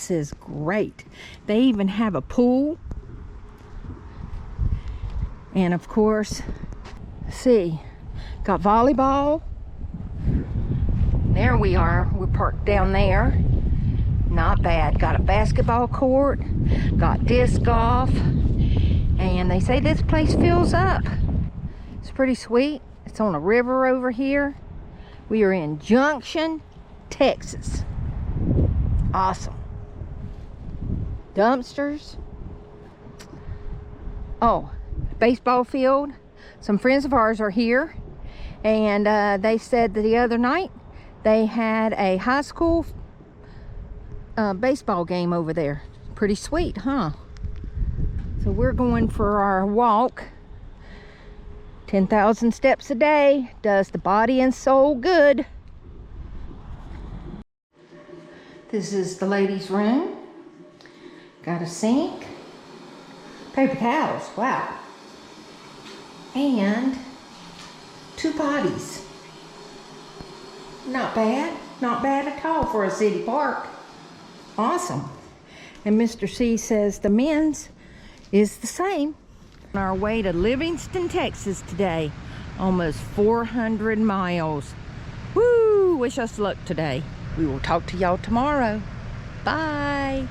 This is great. They even have a pool. And of course, see, got volleyball. There we are. We're parked down there. Not bad. Got a basketball court. Got disc golf. And they say this place fills up. It's pretty sweet. It's on a river over here. We are in Junction, Texas. Awesome. Dumpsters. Oh, baseball field. Some friends of ours are here. And they said that the other night they had a high school baseball game over there. Pretty sweet, huh? So we're going for our walk. 10,000 steps a day does the body and soul good. This is the ladies' room. Got a sink. Paper towels, wow. And 2 potties. Not bad. Not bad at all for a city park. Awesome. And Mr. C says the men's is the same. On our way to Livingston, Texas today. Almost 400 miles. Woo! Wish us luck today. We will talk to y'all tomorrow. Bye.